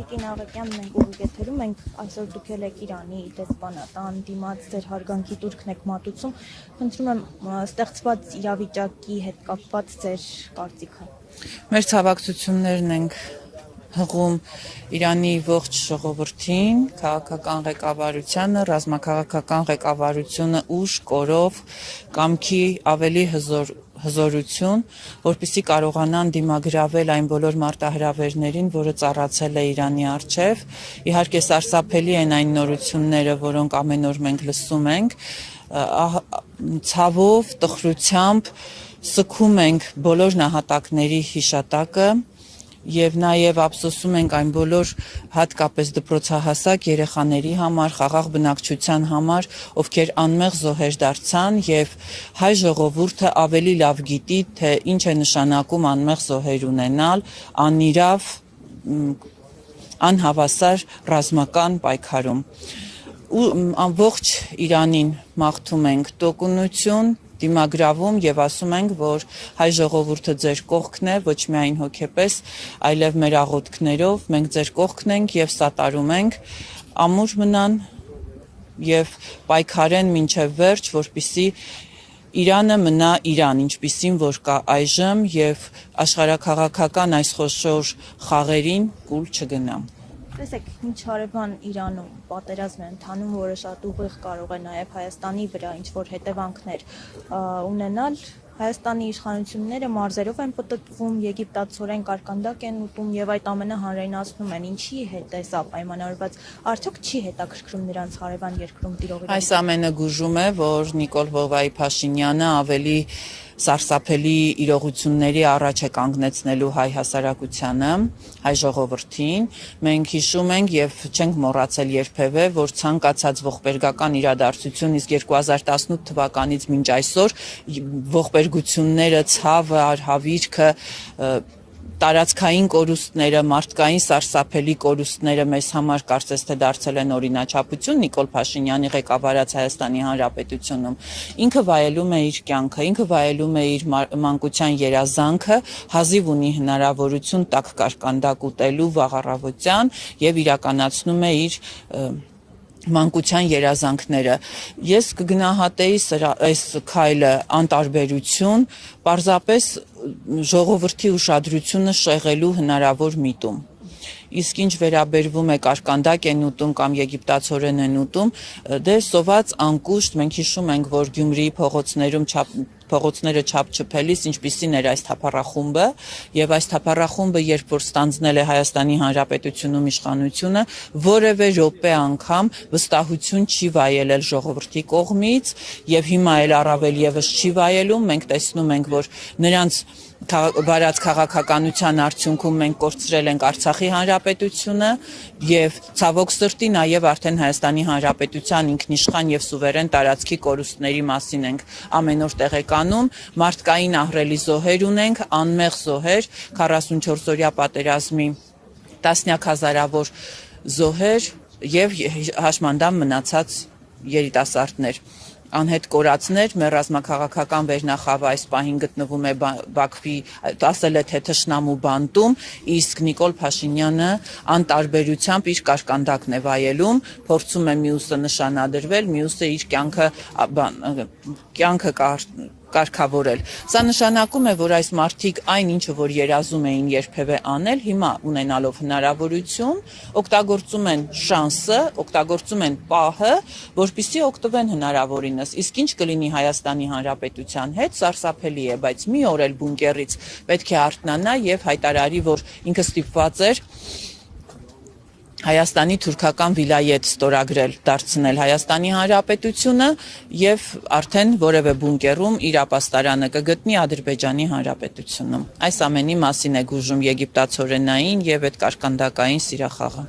Տիկին Աղետյան, մենք ուղիղ եթերում ենք, այսօր դուք եք Իրանի դեսպանատան դիմաց ձեր հարգանքի տուրքն եք մատուցում, խնդրում եմ ստեղծված իրավիճակի հետ կապված ձեր կարծիքը։ Մեր ցավակցություններն ենք հղում Իրանի ողջ ժողովրդին, քաղաքական ղեկավարությանը, ռազմաքաղաքական ղեկավարությունը ուժ, կորով, կամքի ավելի հզորություն, որպեսզի կարողանան դիմագրավել այն բոլոր մարտահրավերներին, որը ծառացել է Իրանի առջև։ Իհարկե սարսափելի են այն նորությունները, որոնք ամեն օր մենք լսում ենք, ցավով, տխրությամբ սգում ենք բոլոր նահատակների հիշատակը եւ նաեւ ափսոսում ենք այն բոլոր հատկապես դպրոցահասակ երեխաների համար, խաղաղ բնակչության համար, ովքեր անմեղ զոհեր դարձան եւ հայ ժողովուրդը ավելի լավ գիտի, թե ինչ է նշանակում անմեղ զոհեր ունենալ, անիրավ, անհավասար ռազմական պայքարում։ Ամբողջ Իրանին մաղթում ենք տոկունություն, դիմագրավում եւ ասում ենք, որ հայ ժողովուրդը ձեր կողքն է, ոչ միայն հոգեպես, այլև մեր աղոթքներով, մենք ձեր կողքն ենք եւ սատարում ենք, ամուր մնան եւ պայքարեն մինչեւ վերջ, որպեսզի Իրանը մնա Իրան, ինչպիսին որ կա այժմ եւ աշխարհաքաղաքական այս խոշոր խաղերին կուլ չգնա։ Տեսեք, ինչ հարևան Իրանում պատերազմ է ընթանում, որը շատ ուղիղ կարող է նաև Հայաստանի վրա ինչ-որ հետևանքներ ունենալ։ Հայաստանի իշխանությունները մարզերով են պտտվում, եգիպտացորեն կարկանդակ են ուտում եւ այդ ամենը հանրայնացնում են։ Ինչի հետ է սա պայմանավորված, արդյոք չի հետաքրքրում նրանց հարևան երկրում տիրող իրավիճակը։ Այս ամենը գուժում է, որ Նիկոլ Փաշինյանը ավելի սարսափելի իրողությունների առաջ է կանգնեցնելու հայ հասարակությանը, հայ ժողովրդին։ Մենք հիշում ենք եւ չենք մոռացել երբևէ, որ ցանկացած ողբերգական իրադարձություն իսկ 2018 թվականից մինչ այսօր ողբերգությունները, ցավը, արհավիրքը, տարածքային կորուստները, մարդկային սարսափելի կորուստները մեզ համար կարծես թե դարձել են օրինաչափություն Նիկոլ Փաշինյանի ղեկավարած Հայաստանի Հանրապետությունում։ Ինքը վայելում է իր կյանքը, ինքը վայելում է իր մանկության երազանքը, հազիվ ունի հնարավորություն տաք կարկանդակ ուտելու վաղ առավոտյան եւ իրականացնում է իր մանկության երազանքները։ Ես կգնահատեի այս քայլը անտարբերություն, պարզապես ժողովրդի ուշադրությունը շեղելու հնարավոր միտում։ Իսկ ինչ վերաբերվում է կարկանդակ են ուտում կամ եգիպտացորեն են ուտում, դե սոված անկուշտ մենք հիշում ենք, որ Գյումրիի փողոցները չափչփելիս ինչպիսին էր այս թափառախումբը եւ այս թափառախումբը երբ որ ստանձնել է Հայաստանի Հանրապետությունում իշխանությունը, որևէ րոպե անգամ վստահություն չի վայելել ժողովրդի կողմից եւ հիմա էլ առավել եւս չի վայելում։ Մենք տեսնում ենք, որ նրանց վարած քաղաքականության արդյունքում մենք կորցրել ենք Արցախի Հանրապետությունը եւ ցավոք սրտի նաեւ արդեն Հայաստանի Հանրապետության ինքնիշխան եւ սուվերեն տարածքի կորուստների մասին ենք ամեն օր տեղեկանում, մարդկային ահռելի զոհեր ունենք, անմեղ զոհեր, 44-օրյա պատերազմի տասնյակ հազարավոր զոհեր եւ հաշմանդամ մնացած երիտասարդներ։ Անհետ կորածներ, մեր ռազմաքաղաքական վերնախավը այս պահին գտնվում է Բաքվի, ասել է թե թշնամու բանտում, իսկ Նիկոլ Փաշինյանը անտարբերությամբ իր կարկանդակն է վայելում, փորձում է մյուսը նշանադրվել, մյուսը իր կյանքը կարգավորել։ Սա նշանակում է, որ այս մարդիկ այն ինչը որ երազում էին երբևէ անել, հիմա ունենալով հնարավորություն, օգտագործում են շանսը, օգտագործում են պահը, որպեսզի օգտվեն հնարավորինս։ Իսկ ինչ կլինի Հայաստանի Հանրապետության հետ, սարսափելի է, բայց մի օր էլ բունկերից պետք է արթնանա եւ հայտարարի, որ ինքը ստիպված էր Հայաստանի թուրքական վիլայետ ստորագրել, դարձնել Հայաստանի Հանրապետությունը եւ արդեն որևէ բունկերում իր ապաստարանը կգտնի Ադրբեջանի Հանրապետությունում։ Այս ամենի մասին է գուժում եգիպտացորենային եւ այդ կարկանդակային սիրախաղը։